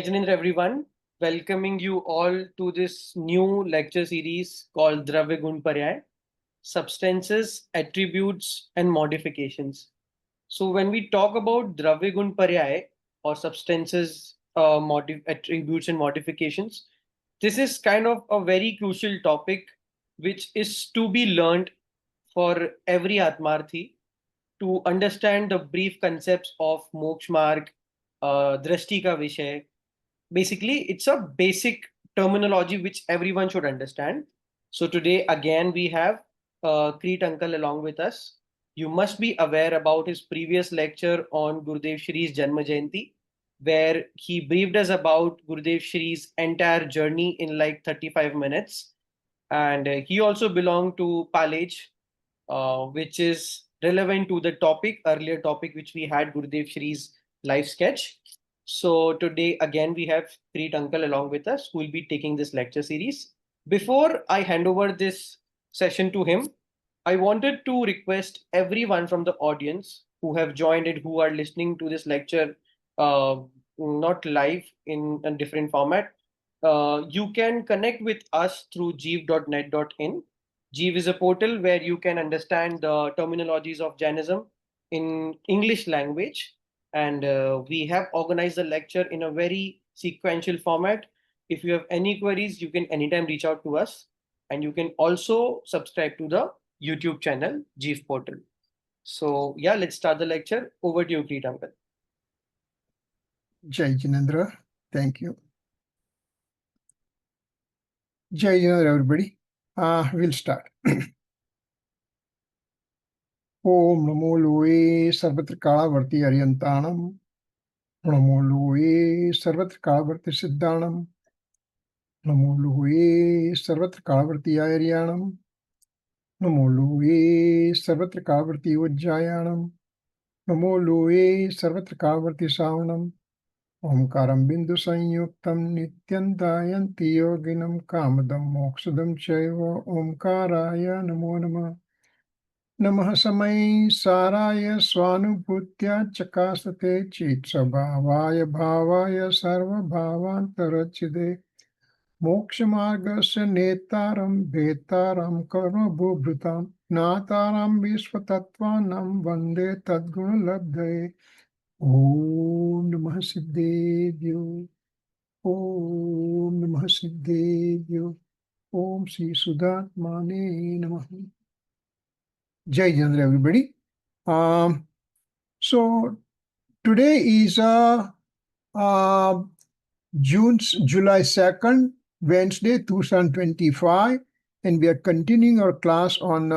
Jain everyone, welcoming you all to this new lecture series called Dravya-Guna-Paryay, Substances, Attributes and Modifications. So when we talk about Dravya-Guna-Paryay or substances, attributes and modifications, this is kind of a very crucial topic which is to be learned for every Atmarthi to understand the brief concepts of Moksha Marg, Drashti ka Vishay. Basically, it's a basic terminology which everyone should understand. So today, again, we have Kreet Uncle along with us. You must be aware about his previous lecture on Gurudev Shri's Janma Jayanti, where he briefed us about Gurudev Shri's entire journey in like 35 minutes. And he also belonged to Palej, which is relevant to the topic, earlier topic which we had, Gurudev Shri's life sketch. So today again we have Preet Uncle along with us who will be taking this lecture series. Before I hand over this session to him, I wanted to request everyone from the audience who have joined and who are listening to this lecture, uh, not live in a different format. You can connect with us through jeev.net.in. JEEV is a portal where you can understand the terminologies of Jainism in English language. And we have organized the lecture in a very sequential format. If you have any queries, you can anytime reach out to us. And you can also subscribe to the YouTube channel, JEEV portal. So yeah, let's start the lecture. Over to you, Preet Uncle. Jai Jinendra, thank you. Jai Jinendra, everybody. We'll start. Om Namo Loe Sarvatra Kalavarti Aryantanam. Namo Loe Sarvatra Kalavarti Siddhanam. Namo Loe Sarvatra Kalavarti Aryanam. Namo Loe Sarvatra Kalavarti Vajjayanam. Namo Loe Sarvatra Kalavarti Savanam. Omkaram Bindu Sanyuktam Nityantayanti Yoginam Kamadam Moksadam Chaiva Omkaraya Namo Namah. Namah Samai Saraya Swanubhutya Chakasate Chit Sabhavaya Bhavaya Sarva Bhavantarachide Mokshamargasya Netaram Betaram Karma Bhubhrutam Nataram Vishwatattvanam Vande Tadguna Labdhaye Om Namah Siddhevyo Om Namah Siddhevyo Om Sri Sudatmane Namah. Jai Jandra, everybody. So today is July 2nd, Wednesday, 2025, and we are continuing our class on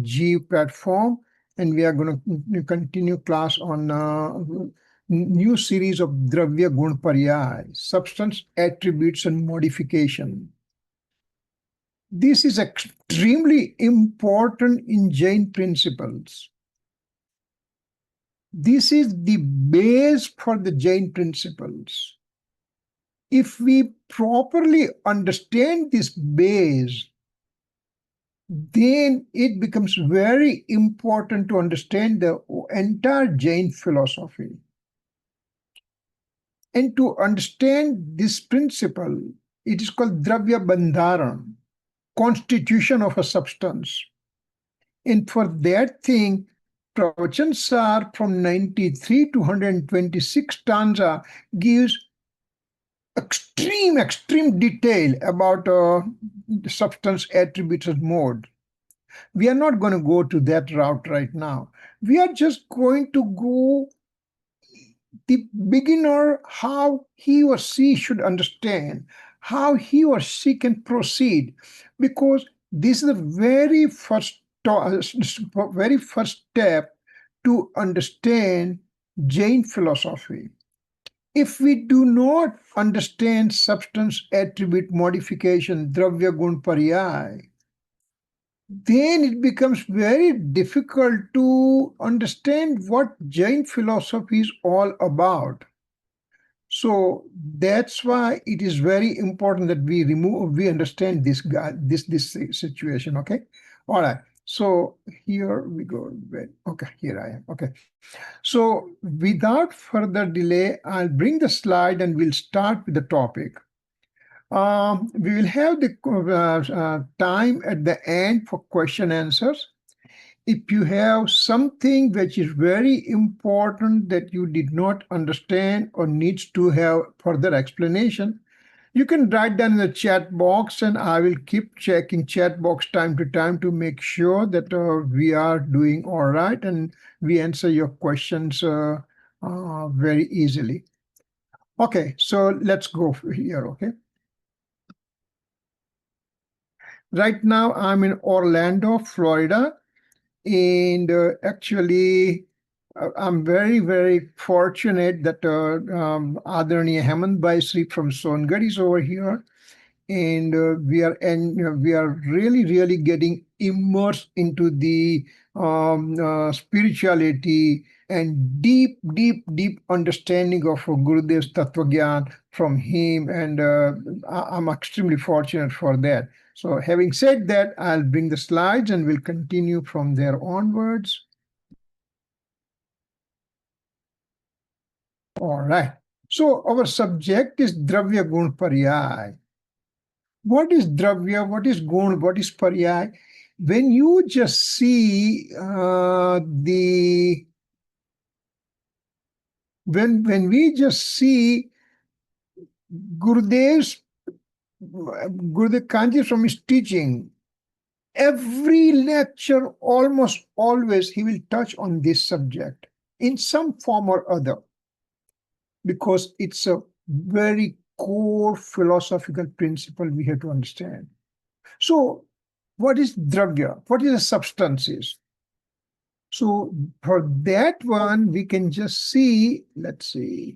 JEEV platform, and we are going to continue class on new series of Dravya-Guna-Paryay, substance, attributes, and modification. This is extremely important in Jain principles. This is the base for the Jain principles. If we properly understand this base, then it becomes very important to understand the entire Jain philosophy. And to understand this principle, it is called Dravya Bandharan, constitution of a substance. And for that thing, Pravachans are from 93 to 126 stanza gives extreme detail about substance, attributes, and mode. We are not going to go to that route right now. We are just going to go the beginner, how he or she should understand, how he or she can proceed, because this is the very first step to understand Jain philosophy. If we do not understand substance, attribute, modification, Dravya-Guna-Paryay, then it becomes very difficult to understand what Jain philosophy is all about. So that's why it is very important that we understand this situation. Okay, all right. So here we go. Okay, here I am. Okay. So without further delay, I'll bring the slide and we'll start with the topic. We will have the time at the end for question answers. If you have something which is very important that you did not understand or needs to have further explanation, you can write down in the chat box, and I will keep checking chat box time to time to make sure that we are doing all right and we answer your questions very easily. Okay, so let's go here, okay? Right now, I'm in Orlando, Florida, and actually, I'm very, very fortunate that Adharaniya Hemant Bhai Sri from Songad is over here, and we are really, really getting immersed into the spirituality and deep, deep, deep understanding of Gurudev's Tattva Gyan from him, and I'm extremely fortunate for that. So having said that, I'll bring the slides and we'll continue from there onwards. All right. So our subject is Dravya-Guna-Paryay. What is Dravya? What is Gun? What is Paryay? When you just see when we just see Gurudev's Gurudev Kanji from his teaching, every lecture, almost always, he will touch on this subject in some form or other, because it's a very core philosophical principle we have to understand. So, what is Dravya? What is the substances? So, for that one, we can just see, let's see.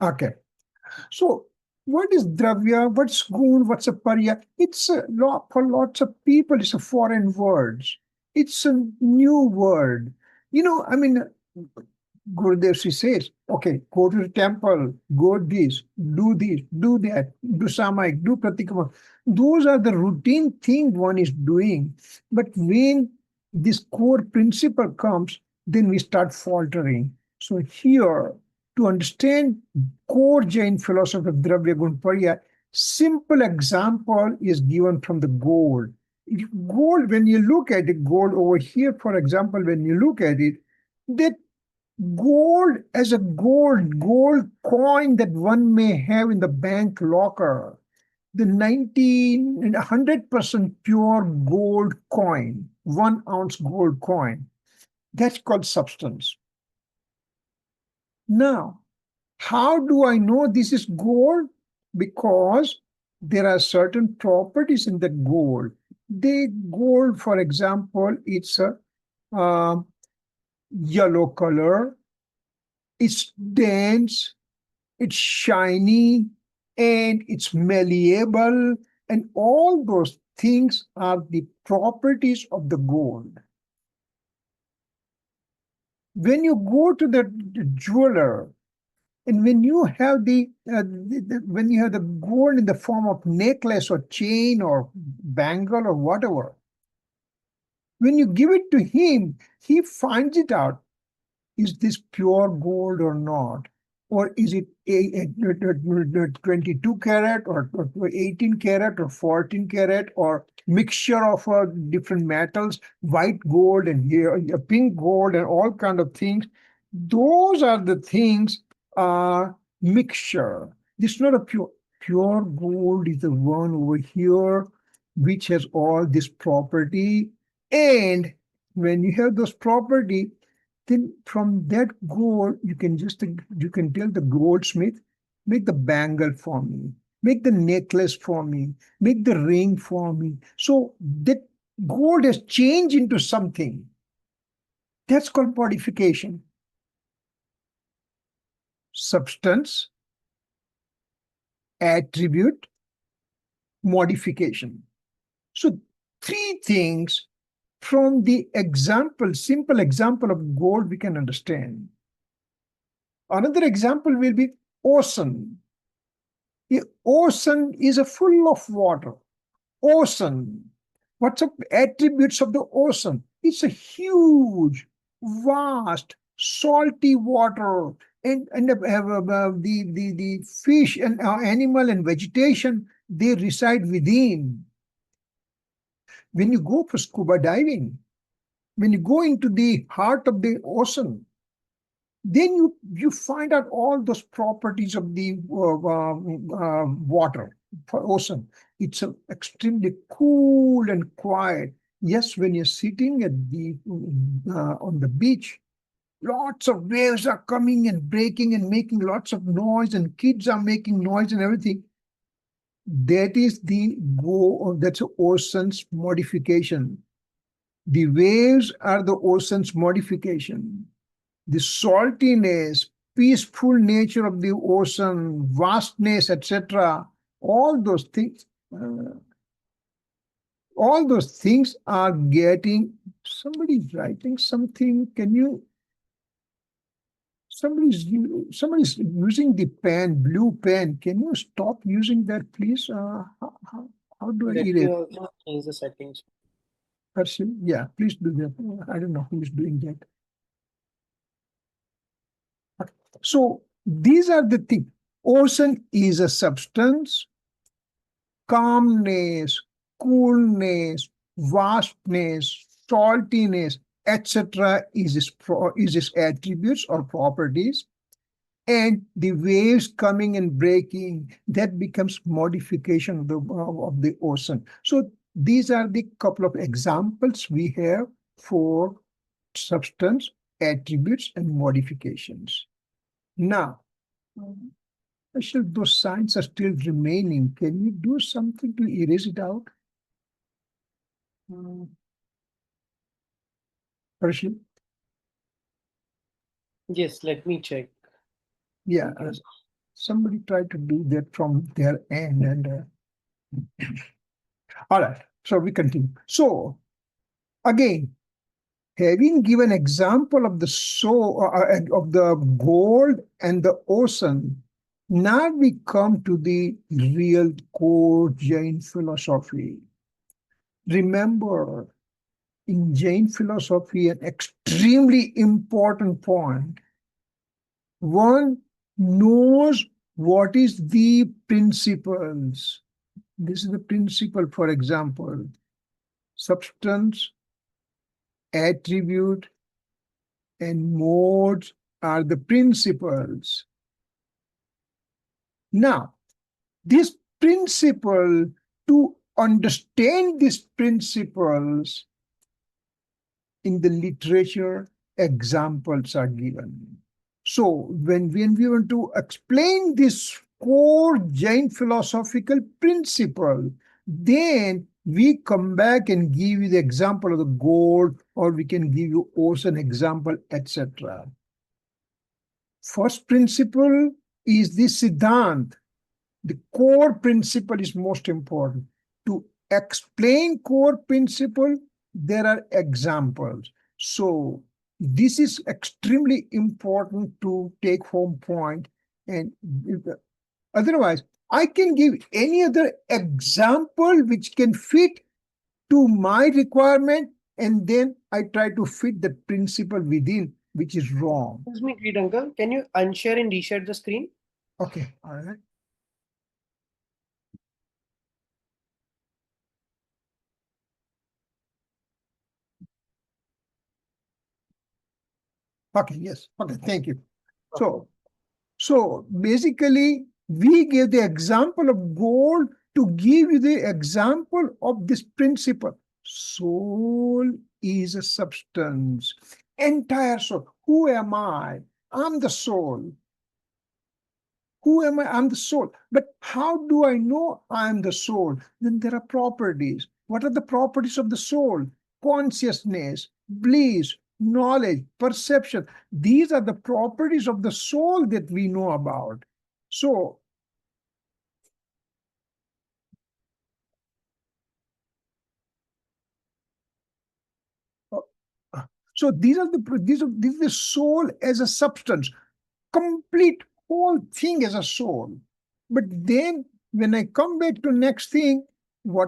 Okay. So, what is Dravya? What's Gun? What's a Parya? It's a lot for lots of people. It's a foreign words. It's a new word. You know, I mean, Gurudev Sri says, okay, go to the temple, go this, do that, do samayik, do pratikama. Those are the routine thing one is doing. But when this core principle comes, then we start faltering. So here, to understand core Jain philosophy of Dravya-Guna-Paryay, simple example is given from the gold. Gold, when you look at it, gold over here, for example, when you look at it, that gold as a gold coin that one may have in the bank locker, the 100% pure gold coin, 1 ounce gold coin, that's called substance. Now, how do I know this is gold? Because there are certain properties in that gold. The gold, for example, it's a yellow color, it's dense, it's shiny, and it's malleable, and all those things are the properties of the gold. When you go to the jeweler, and when you have when you have the gold in the form of necklace or chain or bangle or whatever, when you give it to him, he finds it out. Is this pure gold or not? Or is it 22 karat or 18 karat or 14 karat or mixture of different metals, white gold and here pink gold and all kind of things? Those are the things mixture. This is not a pure gold is the one over here which has all this property. And when you have those property, then from that gold, you can tell the goldsmith, make the bangle for me, make the necklace for me, make the ring for me. So that gold has changed into something. That's called modification. Substance, attribute, modification. So 3 things from the simple example of gold we can understand. Another example will be, ocean. The ocean is a full of water. Ocean. What's the attributes of the ocean? It's a huge, vast, salty water, and the fish and animal and vegetation, they reside within. When you go for scuba diving, when you go into the heart of the ocean, then you find out all those properties of the water for ocean. It's extremely cool and quiet. Yes, when you're sitting at the on the beach, lots of waves are coming and breaking and making lots of noise, and kids are making noise and everything. That is the that's ocean's modification. The waves are the ocean's modification. The saltiness, peaceful nature of the ocean, vastness, etc. All those things, are getting. Somebody's writing something. Can you? Somebody's using the pen, blue pen. Can you stop using that, please? How do I Let erase? me also change the settings. Yeah, please do that. I don't know who is doing that. So these are the things. Ocean is a substance, calmness, coolness, vastness, saltiness, etc. is its attributes or properties. And the waves coming and breaking, that becomes modification of the ocean. So these are the couple of examples we have for substance, attributes, and modifications. Now, actually, those signs are still remaining. Can you do something to erase it out? Harshil? Yes, let me check. Yeah, somebody tried to do that from their end. And all right, so we continue. So again, having given example of the of the gold and the ocean, now we come to the real core Jain philosophy. Remember, in Jain philosophy, an extremely important point. One knows what is the principles. This is the principle, for example, substance, attribute, and modes are the principles. Now, this principle, to understand these principles, in the literature, examples are given. So when we want to explain this core Jain philosophical principle, then we come back and give you the example of the gold, or we can give you ocean example, etc. First principle is the Siddhant. The core principle is most important. To explain core principle, there are examples. So this is extremely important to take home point. And otherwise, I can give any other example which can fit to my requirement, and then I try to fit the principle within, which is wrong. Excuse me, great uncle. Can you unshare and reshare the screen? Okay, all right. Okay, yes. Okay, thank you. So basically, we gave the example of gold to give you the example of this principle. Soul is a substance. Entire soul. Who am I? I'm the soul. Who am I? I'm the soul. But how do I know I'm the soul? Then there are properties. What are the properties of the soul? Consciousness, bliss, knowledge, perception. These are the properties of the soul that we know about. So, these are the soul as a substance, complete whole thing as a soul. But then when I come back to next thing,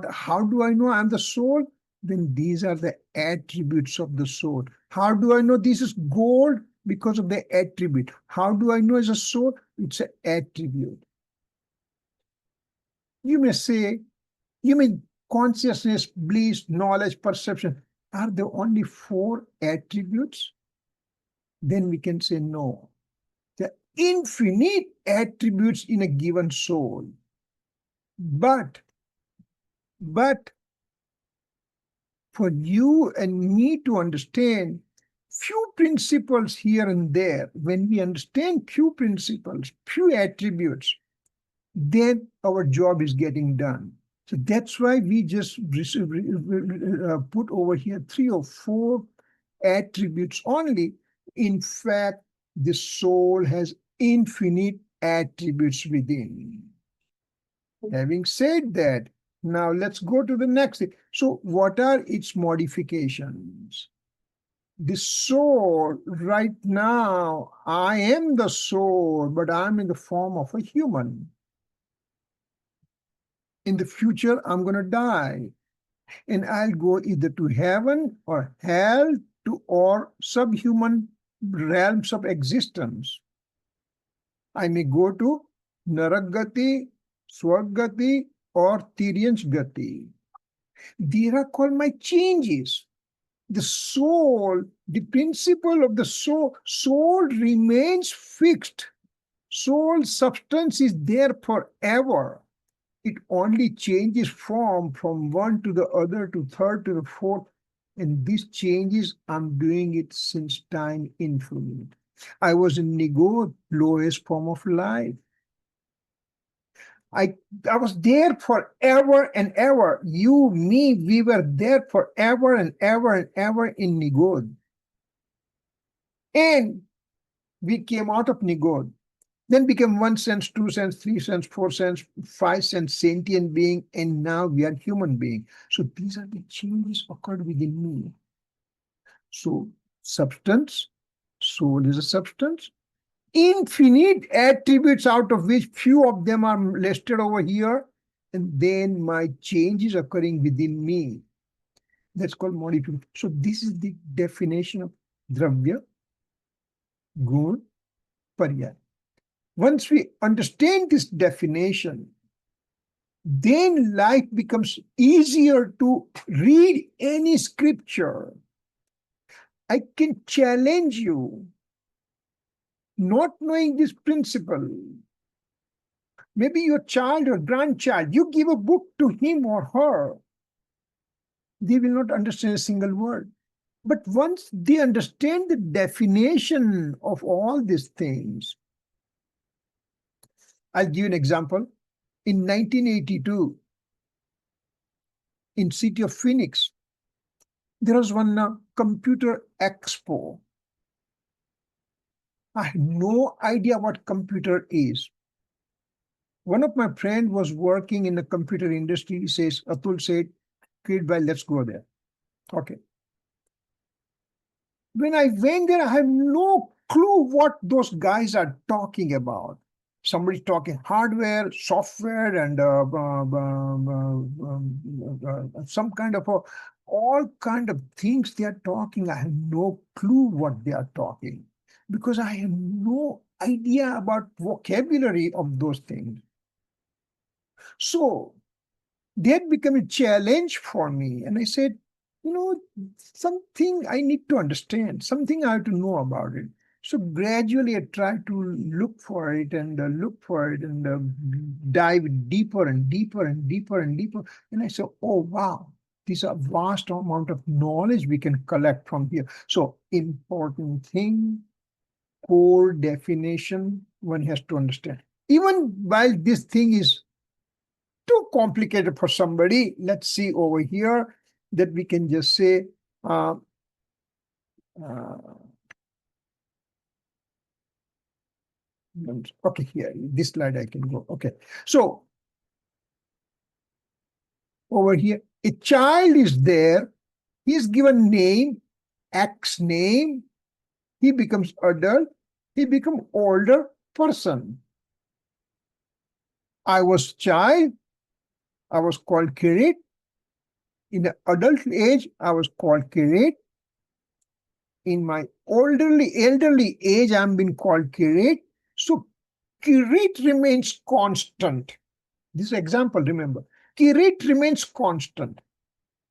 how do I know I'm the soul? Then these are the attributes of the soul. How do I know this is gold? Because of the attribute. How do I know it's a soul? It's an attribute. You may say, you mean consciousness, bliss, knowledge, perception are the only 4 attributes? Then we can say no. There are infinite attributes in a given soul. But for you and me to understand few principles here and there, when we understand few principles, few attributes, then our job is getting done. So that's why we just put over here 3 or 4 attributes only. In fact, the soul has infinite attributes within. Having said that, now let's go to the next thing. So what are its modifications? The soul, right now, I am the soul, but I'm in the form of a human. In the future, I'm going to die. And I'll go either to heaven or hell or subhuman realms of existence. I may go to Naragati, Swagati, or Tiryansh Gati. These are called my changes. The soul, the principle of the soul remains fixed. Soul substance is there forever. It only changes form from one to the other to third to the fourth. And these changes, I'm doing it since time infinite. I was in Nigod, lowest form of life. I was there forever and ever. You, me, we were there forever and ever and ever in Nigod. And we came out of Nigod. Then became 1 sense, 2 sense, 3 sense, 4 sense, 5 sense, sentient being, and now we are human being. So these are the changes occurred within me. So substance, soul is a substance, infinite attributes out of which few of them are listed over here, and then my change is occurring within me. That's called modification. So this is the definition of Dravya, Gun, Paryay. Once we understand this definition, then life becomes easier to read any scripture. I can challenge you, not knowing this principle. Maybe your child or grandchild, you give a book to him or her, they will not understand a single word. But once they understand the definition of all these things, I'll give you an example. In 1982, in city of Phoenix, there was one computer expo. I had no idea what computer is. One of my friends was working in the computer industry. He says, Atul said, Kidbhai, let's go there. Okay. When I went there, I had no clue what those guys are talking about. Somebody's talking hardware, software, and some kind of all kind of things they are talking. I have no clue what they are talking because I have no idea about vocabulary of those things. So that became a challenge for me. And I said, something I need to understand, something I have to know about it. So gradually I tried to look for it and dive deeper and deeper and deeper and deeper. And I said, oh, wow, this is a vast amount of knowledge we can collect from here. So important thing, core definition, one has to understand. Even while this thing is too complicated for somebody, let's see over here that we can just say, okay, here, this slide I can go. Okay, so over here, a child is there. He is given name, X name. He becomes adult. He becomes older, person. I was child, I was called Kirit. In the adult age, I was called Kirit. In my elderly age, I'm being called Kirit. So Kirit remains constant. This example, remember. Kirit remains constant,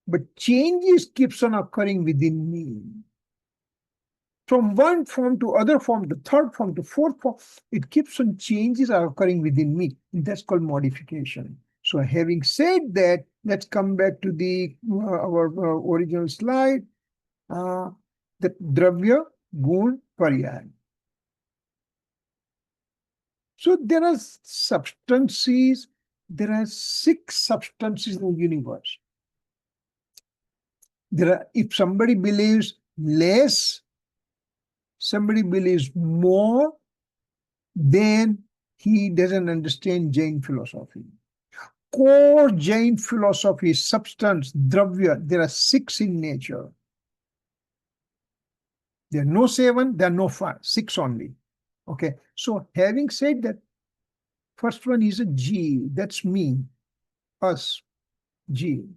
but changes keeps on occurring within me. From one form to other form, the third form to fourth form, it keeps on changes are occurring within me. And that's called modification. So having said that, let's come back to the our original slide. The Dravya-Guna-Paryay. So there are substances, there are 6 substances in the universe. If somebody believes less, somebody believes more, then he doesn't understand Jain philosophy. Core Jain philosophy, substance, Dravya, there are 6 in nature. There are no 7, there are no 5, 6 only. Okay, so having said that, first one is a JEEV, that's me, us, JEEV.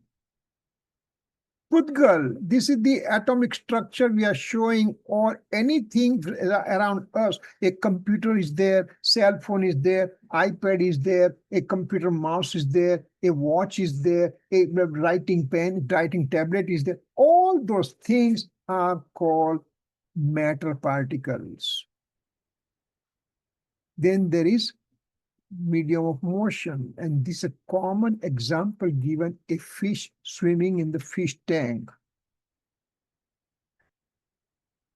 Pudgal, this is the atomic structure we are showing, or anything around us. A computer is there, cell phone is there, iPad is there, a computer mouse is there, a watch is there, a writing pen, writing tablet is there. All those things are called matter particles. Then there is medium of motion, and this is a common example given: a fish swimming in the fish tank.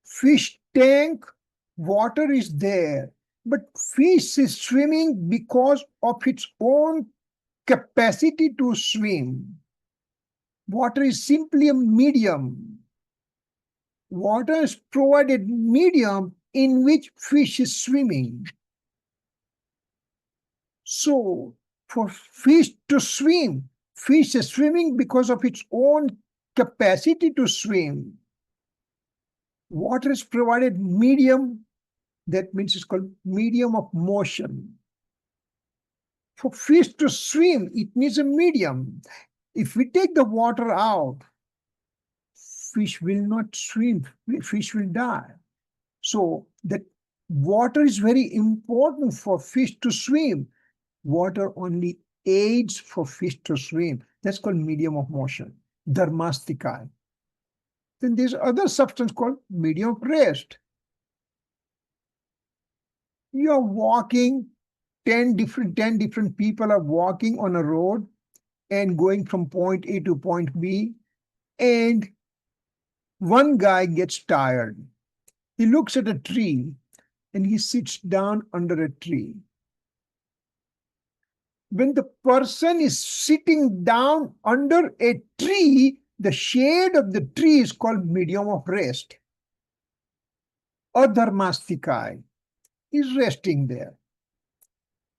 Fish tank, water is there, but fish is swimming because of its own capacity to swim. Water is simply a medium. Water is provided medium in which fish is swimming. So, for fish to swim, fish is swimming because of its own capacity to swim. Water is provided medium, that means it's called medium of motion. For fish to swim, it needs a medium. If we take the water out, fish will not swim, fish will die. So that water is very important for fish to swim. Water only aids for fish to swim. That's called medium of motion, dharmastika. Then there's other substance called medium of rest. You're walking, 10 different people are walking on a road and going from point A to point B, and one guy gets tired. He looks at a tree and he sits down under a tree. When the person is sitting down under a tree, the shade of the tree is called medium of rest. Adharmastikai is resting there.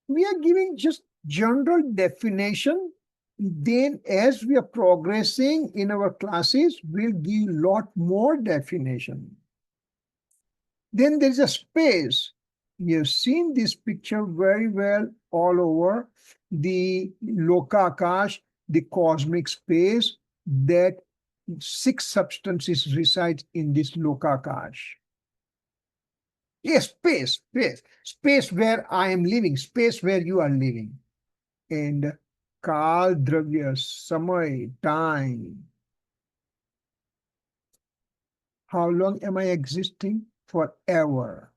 We are giving just general definition. Then as we are progressing in our classes, we'll give a lot more definition. Then there's a space. You've seen this picture very well all over. The Lokakash, the cosmic space, that 6 substances reside in this Lokakash. Yes, space where I am living, space where you are living. And Kal, Dravya, Samay, time. How long am I existing? Forever.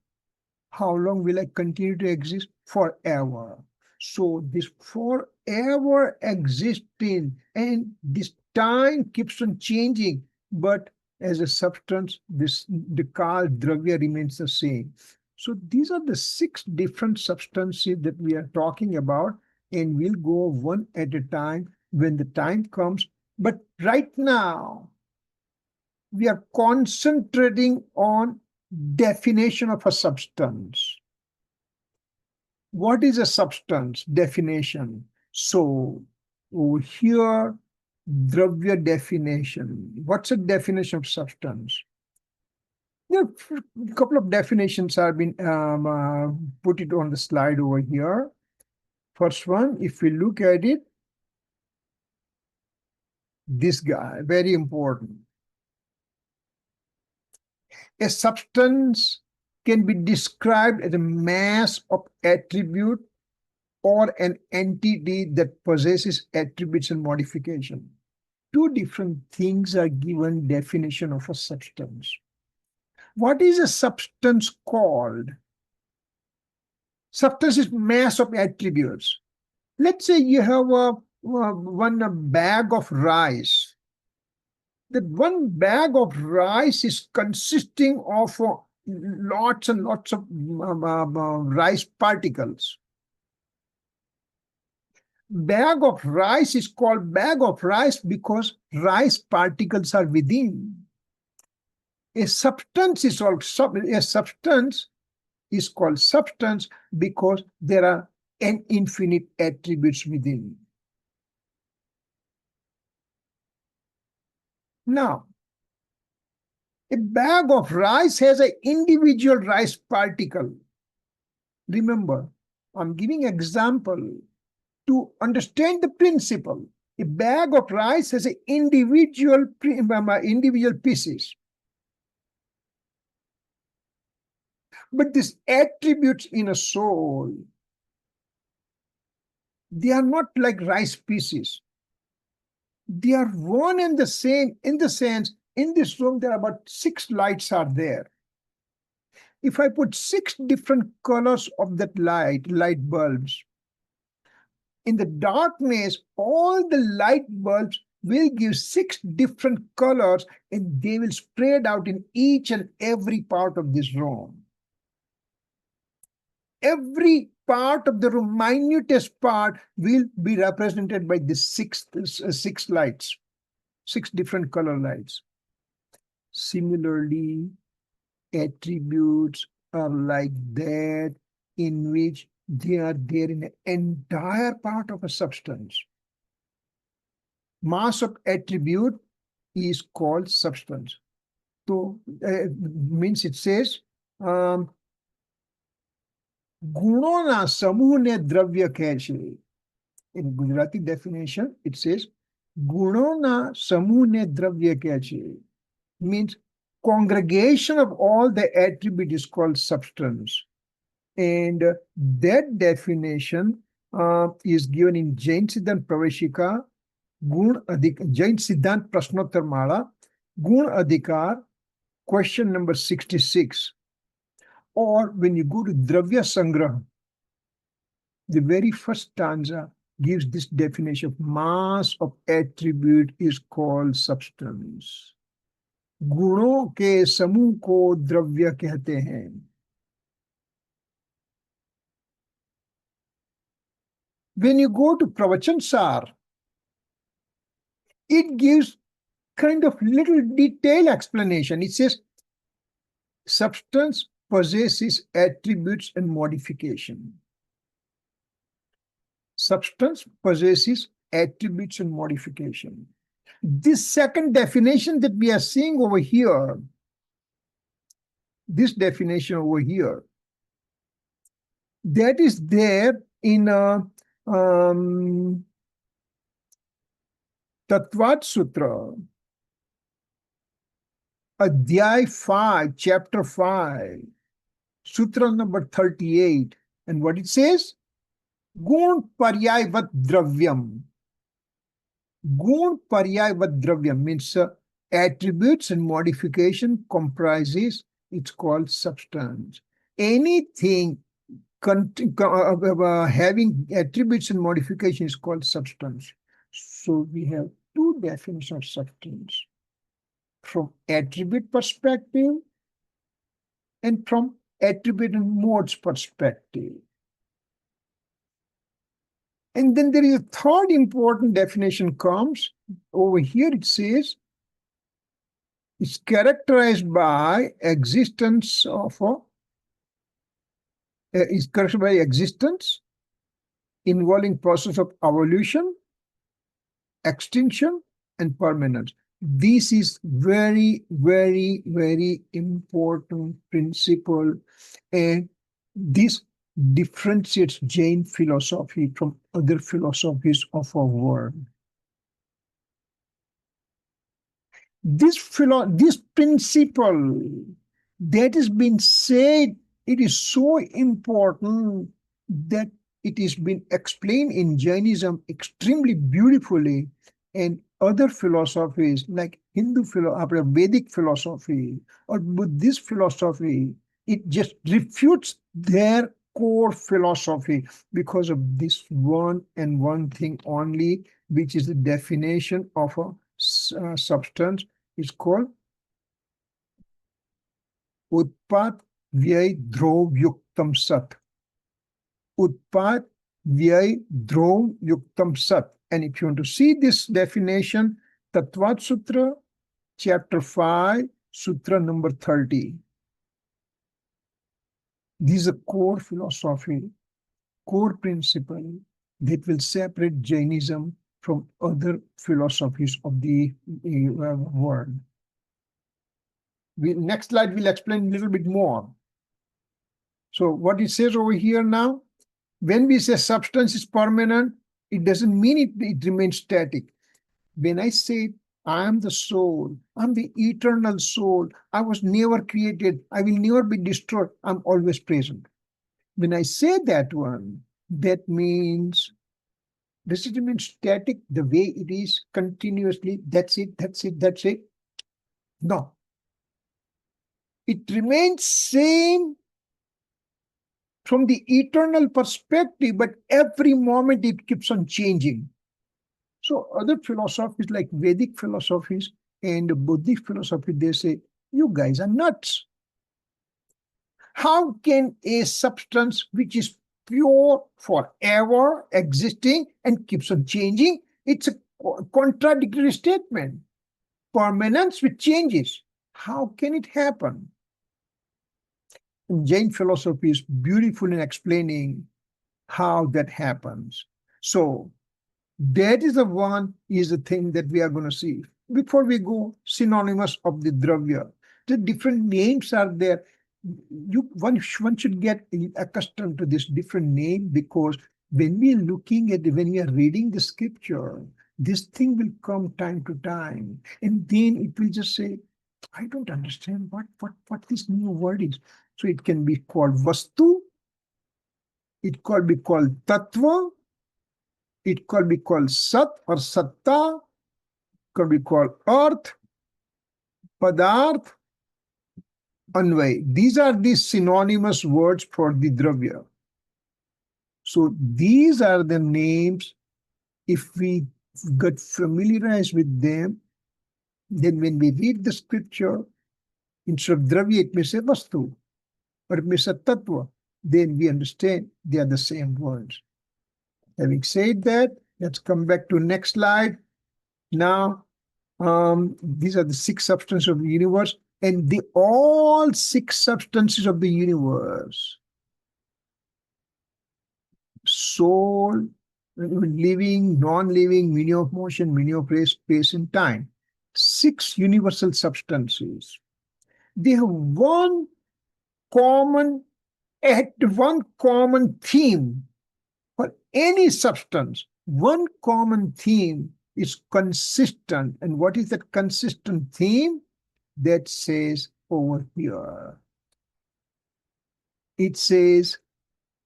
How long will I continue to exist? Forever. So this forever existing, and this time keeps on changing, but as a substance, the Kal Dravya remains the same. So these are the 6 different substances that we are talking about, and we'll go one at a time when the time comes. But right now, we are concentrating on definition of a substance. What is a substance? Definition. So over here, Dravya definition. What's a definition of substance? There are a couple of definitions have been put it on the slide over here. First one, if we look at it, this guy, very important. A substance can be described as a mass of attribute or an entity that possesses attributes and modification. Two different things are given definition of a substance. What is a substance called? Substance is mass of attributes. Let's say you have one bag of rice. That one bag of rice is consisting of lots and lots of rice particles. Bag of rice is called bag of rice because rice particles are within. A substance is called substance because there are an infinite attributes within. Now, a bag of rice has an individual rice particle. Remember, I'm giving example to understand the principle. A bag of rice has an individual pieces. But these attributes in a soul, they are not like rice pieces. They are one and the same in the sense, in this room, there are about 6 lights are there. If I put 6 different colors of that light bulbs, in the darkness, all the light bulbs will give 6 different colors and they will spread out in each and every part of this room. Every part of the room, minutest part, will be represented by the 6 lights, 6 different color lights. Similarly, attributes are like that, in which they are there in the entire part of a substance. Mass of attribute is called substance. So means it says ગુણોના સમૂહને દ્રવ્ય કહે છે. In Gujarati definition, it says ગુણોના સમૂહને દ્રવ્ય કહે છે. Means congregation of all the attribute is called substance. And that definition is given in Jain Siddhant Praveshika, Jain Siddhant Prashnottar Mala, Gun Adhikar, question number 66. Or when you go to Dravya Sangraha, the very first stanza gives this definition of mass of attribute is called substance. गुणों के समूह को द्रव्य कहते हैं. When you go to Pravachan Sar, it gives kind of little detailed explanation. It says substance possesses attributes and modification. Substance possesses attributes and modification. This second definition that we are seeing over here, this definition over here, that is there in Tattvat Sutra, Adhyay 5, chapter 5, Sutra number 38. And what it says? Gun Paryay vat dravyam. Gun Paryay vat dravyam means attributes and modification comprises, it's called substance. Anything having attributes and modification is called substance. So we have 2 definitions of substance. From attribute perspective and from attribute and modes perspective. And then there is a third important definition comes over here. It says it's characterized by existence involving process of evolution, extinction, and permanence. This is very, very, very important principle, and this differentiates Jain philosophy from other philosophies of our world. This principle that has been said, it is so important that it has been explained in Jainism extremely beautifully, and other philosophies like Vedic philosophy or Buddhist philosophy, it just refutes their core philosophy because of this one and one thing only, which is the definition of a substance is called Utpad Vyay Dhrovyuktam Sat. Utpad Vyay Dhrovyuktam Sat. And if you want to see this definition, Tattvat Sutra, chapter 5, Sutra number 30. This is a core philosophy, core principle that will separate Jainism from other philosophies of the world. Next slide will explain a little bit more. So what it says over here now, when we say substance is permanent, it doesn't mean it remains static. When I say I am the soul, I'm the eternal soul, I was never created, I will never be destroyed, I'm always present. When I say that one, that means, does it mean static the way it is continuously? That's it, that's it, that's it? No. It remains same from the eternal perspective, but every moment it keeps on changing. So other philosophies like Vedic philosophies and Buddhist philosophy, they say, you guys are nuts. How can a substance which is pure forever existing and keeps on changing? It's a contradictory statement. Permanence with changes. How can it happen? And Jain philosophy is beautiful in explaining how that happens. So that is the thing that we are going to see. Before we go, synonymous of the Dravya. The different names are there. One should get accustomed to this different name, because when we are reading the scripture, this thing will come time to time, and then it will just say, I don't understand what this new word is. So it can be called Vastu, it could be called Tattva, it could be called Sat or Satta, could be called Earth, Padarth, Anvay. These are the synonymous words for the Dravya. So these are the names. If we get familiarized with them, then when we read the scripture, instead of Dravya, it may say Vastu, or it may say Tattva. Then we understand they are the same words. Having said that, let's come back to next slide. Now, these are the 6 substances of the universe, and all 6 substances of the universe, soul, living, non-living, meaning of motion, meaning of space and time, 6 universal substances, they have one common theme. For any substance, one common theme is consistent. And what is that consistent theme? That says over here. It says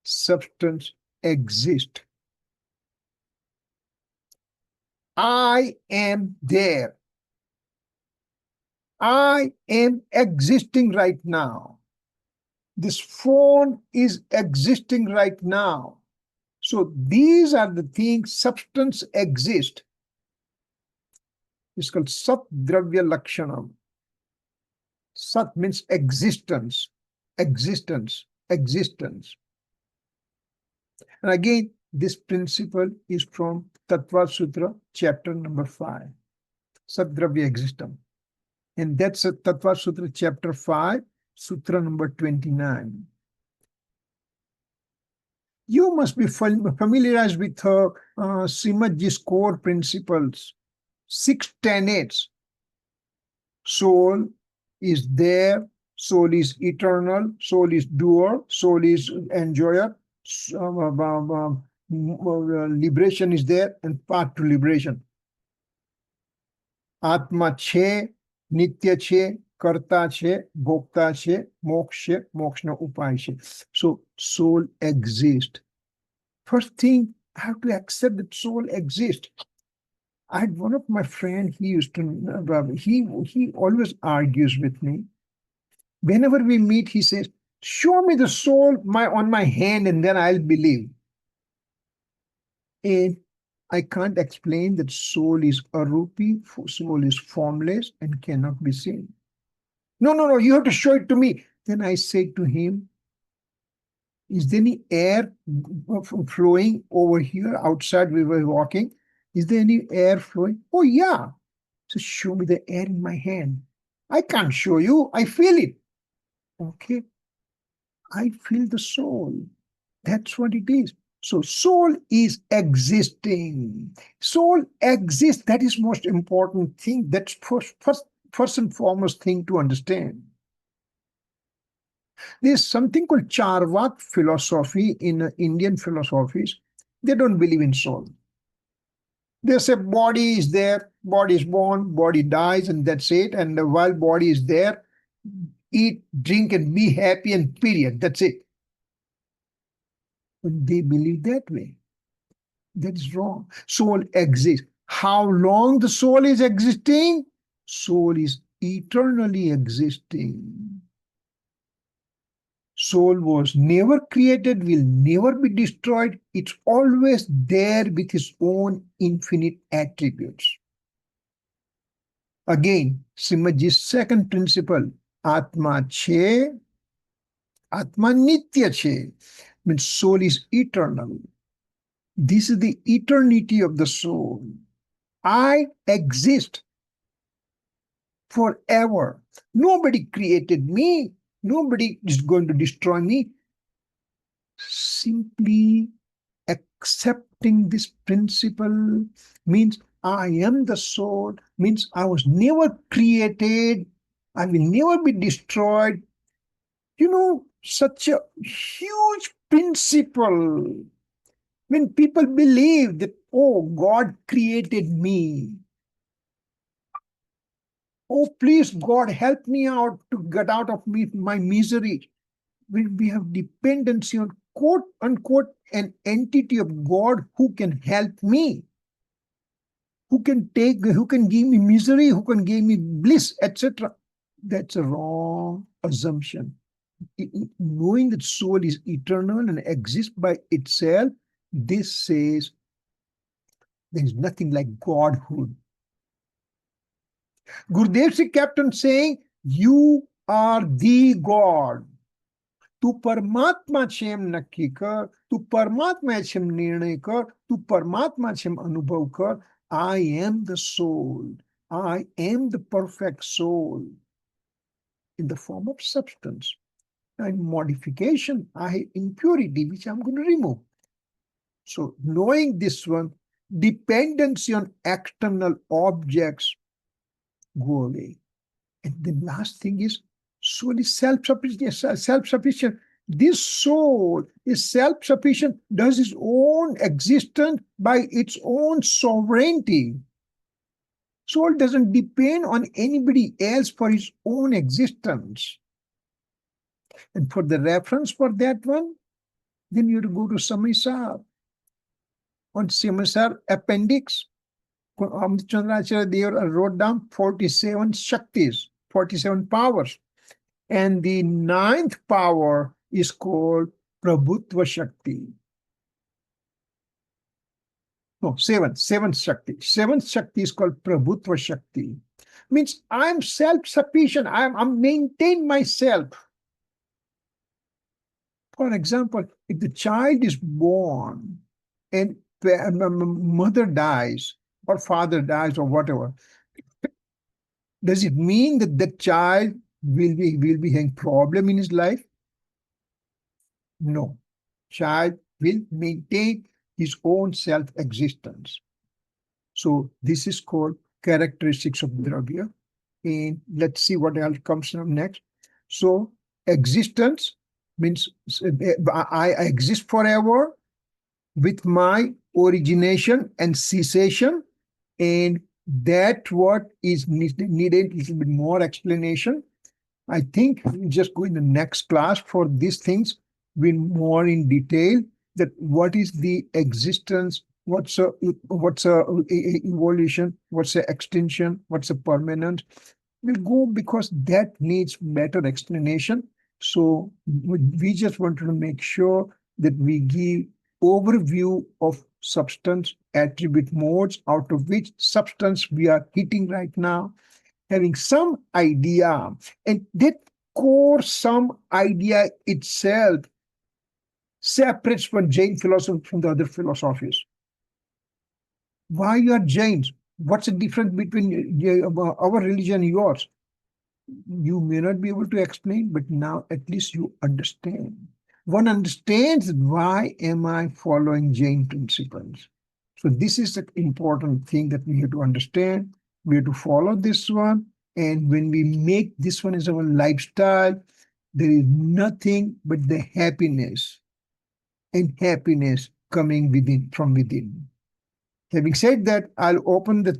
substance exists. I am there. I am existing right now. This phone is existing right now. So these are the things, substance exist. It's called Sat Dravya Lakshanam. Sat means existence, existence, existence. And again, this principle is from Tattva Sutra, chapter number 5, Sat Dravya Existam. And that's a Tattva Sutra, chapter 5, Sutra number 29. You must be familiarized with Srimad Ji's core principles, 6 tenets. Soul is there, soul is eternal, soul is doer, soul is enjoyer, liberation is there, and path to liberation. Atma che, nitya che, karta che, bhokta che, moksha, mokshna upaya che. So soul exists. First thing, I have to accept that soul exists. I had one of my friend. He used to. He always argues with me. Whenever we meet, he says, "Show me the soul on my hand, and then I'll believe." And I can't explain that soul is arupi, soul is formless and cannot be seen. No, no, no, you have to show it to me. Then I said to him, is there any air flowing over here outside? We were walking. Is there any air flowing? Oh, yeah. So show me the air in my hand. I can't show you. I feel it. Okay. I feel the soul. That's what it is. So soul is existing. Soul exists. That is most important thing. That's first and foremost thing to understand. There's something called Charvak philosophy in Indian philosophies. They don't believe in soul. They say body is there, body is born, body dies, and that's it. And while body is there, eat, drink, and be happy, and period. That's it. But they believe that way. That is wrong. Soul exists. How long the soul is existing? Soul is eternally existing. Soul was never created, will never be destroyed. It's always there with its own infinite attributes. Again, Srimadji's second principle, Atma Che, Atma Nitya Che, means soul is eternal. This is the eternity of the soul. I exist forever. Nobody created me. Nobody is going to destroy me. Simply accepting this principle means I am the soul, means I was never created, I will never be destroyed. You know, such a huge principle. When people believe that, oh, God created me. Oh, please, God, help me out to get out of my misery. When we have dependency on quote unquote an entity of God who can help me, who can give me misery, who can give me bliss, etc. That's a wrong assumption. Knowing that soul is eternal and exists by itself, this says there is nothing like Godhood. Gurudev Singh kept on saying, you are the God. तू परमात्मा छेम नक्की कर, तू परमात्मा छेम निर्णय कर, तू परमात्मा छेम अनुभव कर. I am the soul. I am the perfect soul in the form of substance. And modification, I have impurity, which I'm going to remove. So knowing this one, dependency on external objects go away. And the last thing is soul is self-sufficient. This soul is self-sufficient, does its own existence by its own sovereignty. Soul doesn't depend on anybody else for its own existence. And for the reference for that one, then you have to go to Samisar. On Samisar appendix, Chandracharya Dev wrote down 47 Shaktis, 47 powers. And the ninth power is called Prabhutva Shakti. No, seventh Shakti. Seventh Shakti is called Prabhutva Shakti. Means I'm self-sufficient. I'm maintain myself. For example, if the child is born and mother dies or father dies or whatever, does it mean that the child will be having problem in his life? No. Child will maintain his own self-existence. So this is called characteristics of Dravya. And let's see what else comes up next. So existence means I exist forever with my origination and cessation, and that what is needed a little bit more explanation. I think we just go in the next class for these things with more in detail, that what is the existence, what's a evolution, what's a extinction, what's a permanent. We'll go because that needs better explanation. So we just wanted to make sure that we give overview of substance attribute modes, out of which substance we are hitting right now, having some idea, and that core some idea itself separates from Jain philosophy from the other philosophies. Why you are Jains? What's the difference between our religion and yours? You may not be able to explain, but now at least you understand. One understands why am I following Jain principles. So this is the important thing that we have to understand. We have to follow this one. And when we make this one as our lifestyle, there is nothing but the happiness and happiness coming within from within. Having said that, I'll open the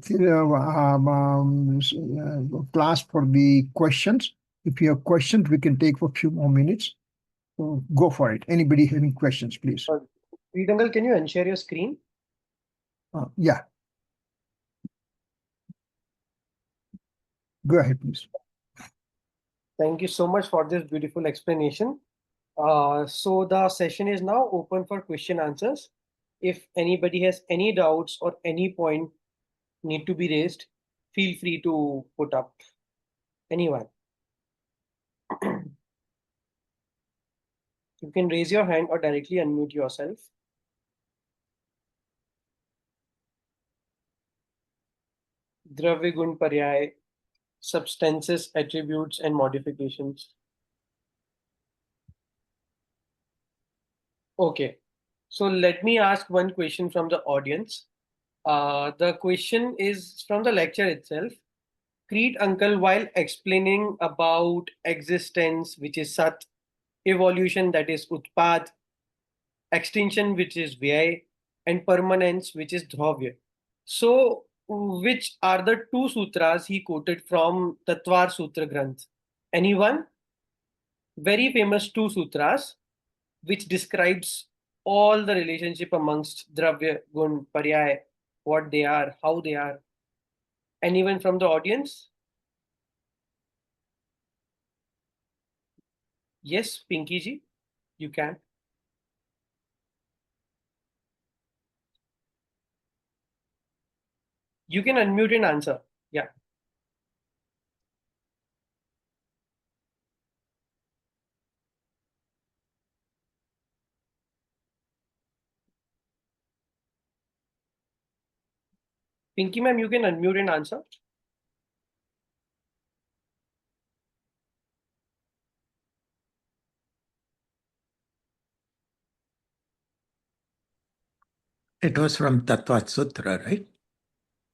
class for the questions. If you have questions, we can take for a few more minutes. So go for it. Anybody having questions, please? Uncle, can you unshare your screen? Yeah. Go ahead, please. Thank you so much for this beautiful explanation. So the session is now open for question answers. If anybody has any doubts or any point need to be raised, feel free to put up. Anyone. You can raise your hand or directly unmute yourself. Dravya-Guna-Paryay, substances, attributes, and modifications. Okay, so let me ask one question from the audience. The question is from the lecture itself. Creed uncle, while explaining about existence, which is Sat, evolution, that is Utpad, extinction, which is Vyay, and permanence, which is Dhrouvya. So, which are the two sutras he quoted from Tatvar Sutra Granth? Anyone? Very famous two sutras, which describes all the relationship amongst Dravya, Gun, Paryay, what they are, how they are. Anyone from the audience? Yes, Pinky ji, you can. You can unmute and answer. Yeah. Pinky ma'am, you can unmute and answer. It was from Tattva Sutra, right?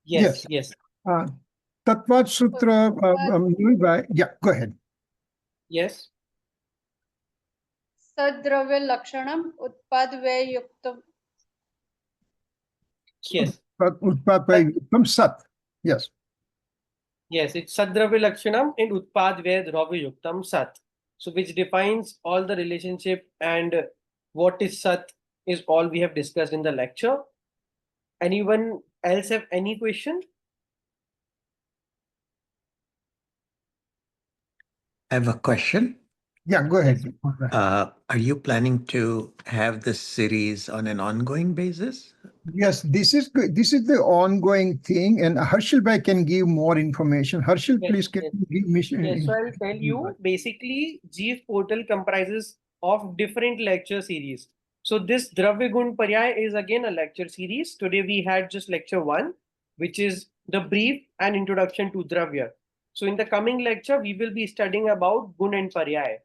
Yes, yes. Tattva Sutra, yeah, go ahead. Yes. Sadravya Lakshanam Utpad Vyay Yuktam. Yes. Utpad Sat. Yes. Yes, it's Sadravya Lakshanam in Utpad Vyay Dhrouvya Yuktam Sat. So which defines all the relationship and what is Sat is all we have discussed in the lecture. Anyone else have any question? I have a question. Yeah, go ahead. Are you planning to have this series on an ongoing basis? Yes, this is good. This is the ongoing thing, and Harshil Bhai can give more information. Harshil, Yes, please can yes. you give me. Yes, so I'll tell you, basically, JEEV portal comprises of different lecture series. So this Dravya-Guna-Paryay is again a lecture series. Today we had just lecture 1, which is the brief and introduction to Dravya. So in the coming lecture, we will be studying about Gun and Paryay.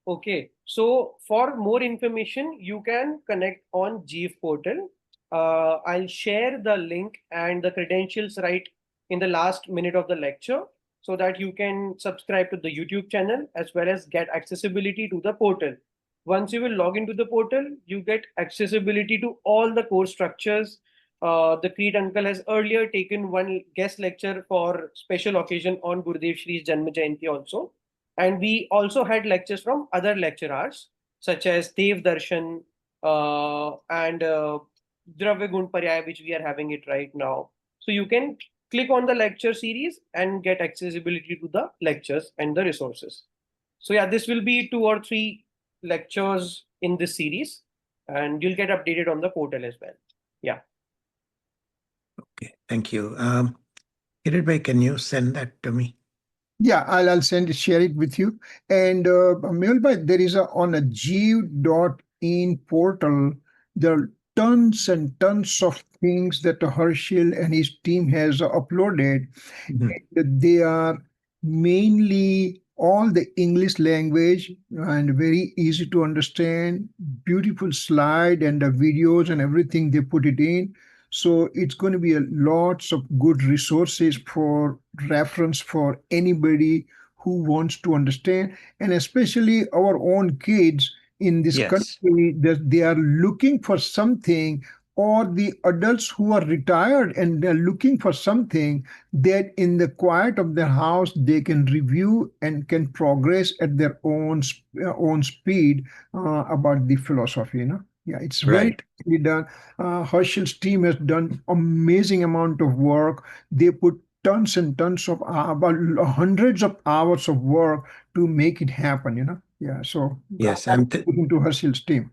Okay, so for more information, you can connect on JEEV portal. I'll share the link and the credentials right in the last minute of the lecture. so that you can subscribe to the YouTube channel as well as get accessibility to the portal. Once you will log into the portal, you get accessibility to all the course structures. The Creed uncle has earlier taken one guest lecture for special occasion on Gurudev Shri's Janma Jayanti also. And we also had lectures from other lecturers such as Dev Darshan and Dravya-Guna-Paryay, which we are having it right now. So you can click on the lecture series and get accessibility to the lectures and the resources. So yeah, this will be 2 or 3 lectures in this series, and you'll get updated on the portal as well. Yeah. Okay, thank you. Kirit, can you send that to me? Yeah, I'll share it with you. And Mehul bhai, there is on a JEEV.in portal, there are tons and tons of things that Harshil and his team has uploaded. Mhm. They are mainly all the English language and very easy to understand, beautiful slide and the videos and everything they put it in. So it's going to be a lots of good resources for reference for anybody who wants to understand, and especially our own kids in this Yes, country that they are looking for something, or the adults who are retired and they're looking for something that in the quiet of their house they can review and can progress at their own speed about the philosophy. Yeah, it's very right. nicely done. Herschel's team has done amazing amount of work. They put tons and tons of about hundreds of hours of work to make it happen. Yeah, so Yes, to Herschel's team.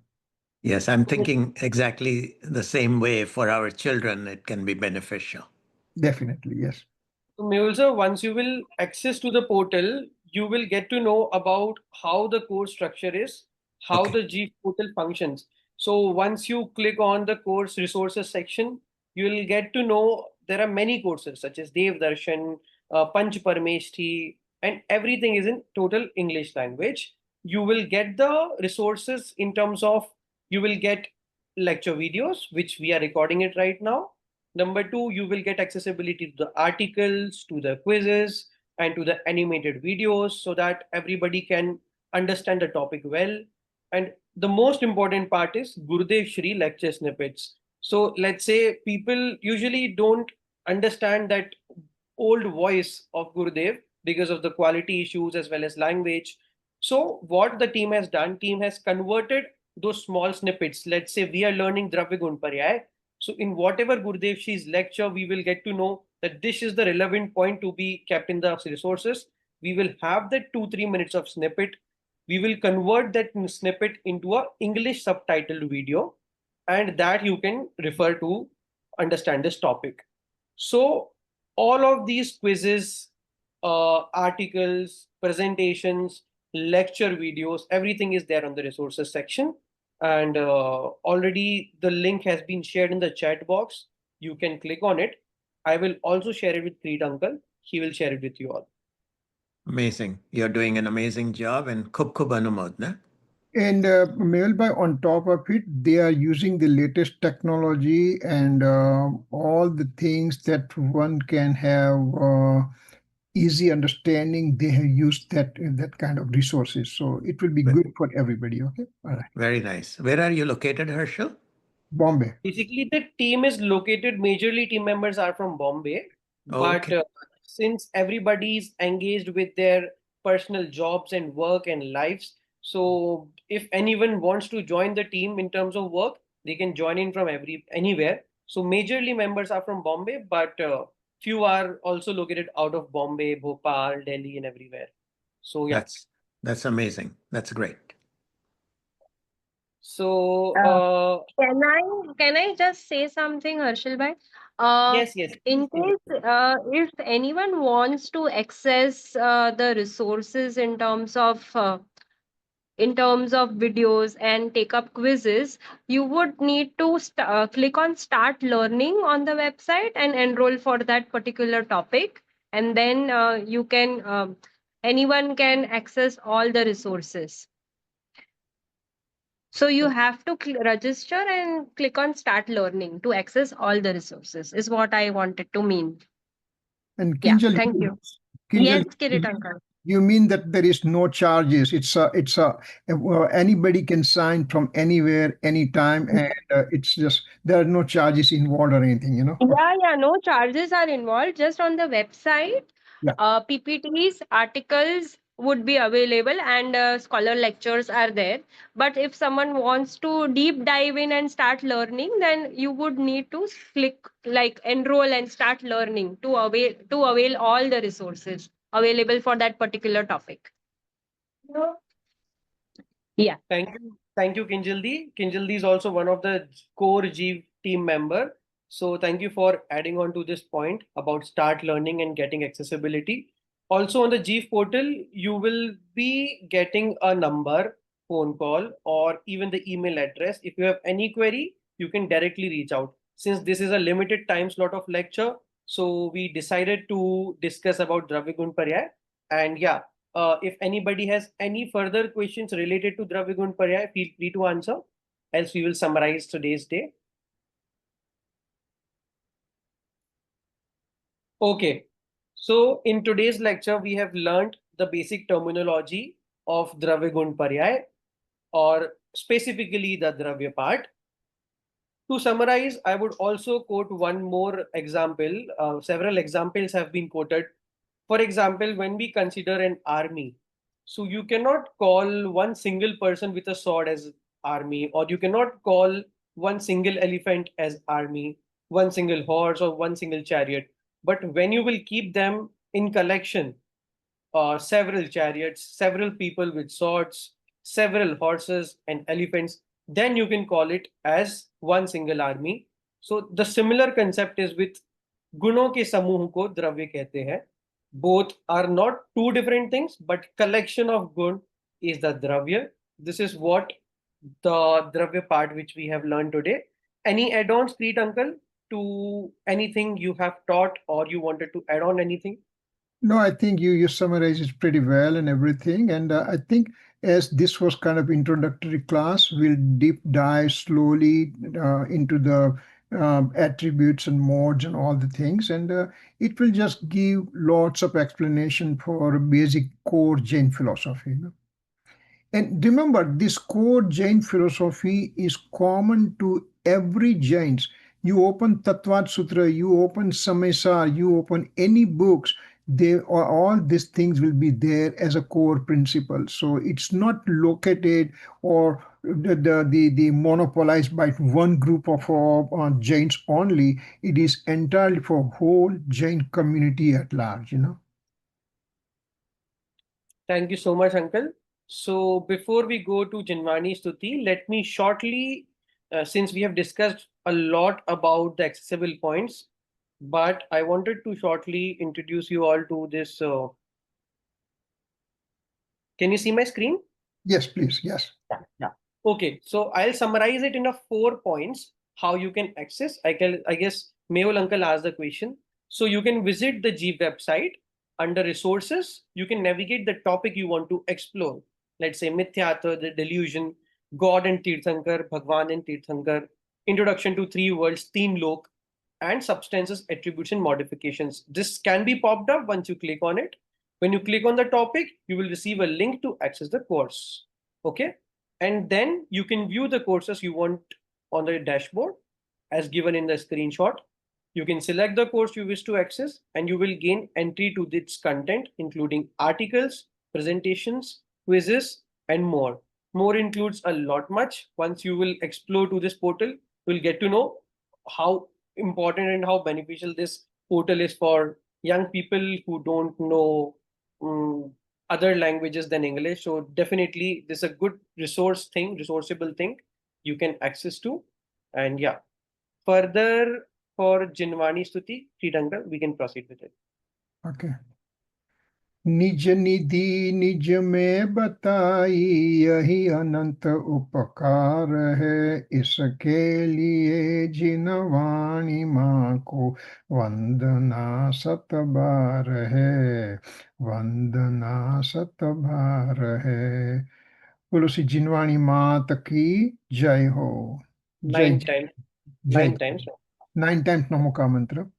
yes, I'm thinking exactly the same way. For our children, it can be beneficial. Definitely, yes. So Mehul sir, once you will access to the portal, you will get to know about how the course structure is, how Okay. the JEEV portal functions. So once you click on the course resources section, you will get to know there are many courses such as Dev Darshan, Panch Parmeshthi, and everything is in total English language. You will get the resources in terms of you will get lecture videos, which we are recording it right now. Number two, you will get accessibility to the articles, to the quizzes, and to the animated videos so that everybody can understand the topic well. And the most important part is Gurudev Shri lecture snippets. So let's say people usually don't understand that old voice of Gurudev because of the quality issues as well as language. So what the team has converted those small snippets. Let's say we are learning Dravya-Guna-Paryay. So in whatever Gurudev Shi's lecture, we will get to know that this is the relevant point to be kept in the resources. We will have that 2-3 minutes of snippet. We will convert that snippet into a English subtitled video, and that you can refer to understand this topic. So all of these quizzes, articles, presentations, lecture videos, everything is there on the resources section. And already the link has been shared in the chat box. You can click on it. I will also share it with Creed Uncle. He will share it with you all. Amazing. You're doing an amazing job, and khub khub anumodna. And Mehul, on top of it, they are using the latest technology and all the things that one can have easy understanding. They have used that kind of resources, so it will be good for everybody. Okay, all right. Very nice. Where are you located, Herschel? Bombay. Basically, the team is located, majorly team members are from Bombay, Oh, but okay. since everybody is engaged with their personal jobs and work and lives, so if anyone wants to join the team in terms of work, they can join in from anywhere. So majorly members are from Bombay, but few are also located out of Bombay, Bhopal, Delhi, and everywhere. So yeah. That's amazing. That's great. So Can I just say something, Harshal bhai? yes, yes, In please go case if anyone wants to access the resources in terms of videos and take up quizzes, you would need to click on Start Learning on the website and enroll for that particular topic, and then you can anyone can access all the resources. So you have to register and click on Start Learning to access all the resources, is what I wanted to mean. And Yeah, Kinjal, thank you. Yes, Kinjal, Kiritankar. you mean that there is no charges? Anybody can sign from anywhere, anytime, and it's just there are no charges involved or anything, you know? Yeah, no charges are involved. Just on the website, Yeah. PPTs, articles would be available, and scholar lectures are there. But if someone wants to deep dive in and start learning, then you would need to click like enroll and start learning to avail all the resources available for that particular topic. Yeah. Thank you, Kinjaldi. Kinjaldi is also one of the core JEEV team member. So thank you for adding on to this point about start learning and getting accessibility. Also on the JEEV portal, you will be getting a number, phone call, or even the email address. If you have any query, you can directly reach out. Since this is a limited time slot of lecture, so we decided to discuss about Dravya-Guna-Paryay. And yeah, if anybody has any further questions related to Dravya-Guna-Paryay, feel free to answer. Else we will summarize today's day. Okay. So in today's lecture, we have learned the basic terminology of Dravya-Guna-Paryay, or specifically the Dravya part. To summarize, I would also quote one more example. Several examples have been quoted. For example, when we consider an army, so you cannot call one single person with a sword as army, or you cannot call one single elephant as army, one single horse, or one single chariot. But when you will keep them in collection, several chariots, several people with swords, several horses and elephants, then you can call it as one single army. So the similar concept is with गुणों के समूह को द्रव्य कहते हैं. Both are not two different things, but collection of gun is the dravya. This is what the dravya part which we have learned today. Any add-ons, Preet uncle, to anything you have taught, or you wanted to add on anything? No, I think you summarized it pretty well and everything. And I think as this was kind of introductory class, we'll deep dive slowly into the attributes and modes and all the things. And it will just give lots of explanation for basic core Jain philosophy. You know? And remember, this core Jain philosophy is common to every Jains. You open Tattvat Sutra, you open Samesar, you open any books, they all these things will be there as a core principle. So it's not located or the monopolized by one group of Jains only. It is entirely for whole Jain community at large. You know. Thank you so much, Uncle. So before we go to Jinwani Stuti, let me shortly, since we have discussed a lot about the accessible points, but I wanted to shortly introduce you all to this. Can you see my screen? Yes, please. Yes. Yeah. Okay, so I'll summarize it in a 4 points how you can access. I guess Mehul uncle asked the question. So you can visit the JEEV website. Under resources, you can navigate the topic you want to explore. Let's say Mithyatva, the delusion, God and Tirthankar, Bhagwan and Tirthankar, introduction to three worlds, Teen Lok, and substances, attributes, and modifications. This can be popped up once you click on it. When you click on the topic, you will receive a link to access the course. Okay. And then you can view the courses you want on the dashboard as given in the screenshot. You can select the course you wish to access, and you will gain entry to its content, including articles, presentations, quizzes, and more. More includes a lot much. Once you will explore to this portal, you'll get to know how important and how beneficial this portal is for young people who don't know other languages than English. So definitely this is a good resourceable thing you can access to. And yeah, further for Jinwani Stuti, Sridhanga, we can proceed with it. Okay. निज निधि निज में बताई यही अनंत उपकार है इसके लिए जिनवाणी माँ को वंदना सत बार है वंदना सत बार है बोलो श्री जिनवाणी मात की जय हो जय 9 times. जय 9 times. 9 times नमो का मंत्र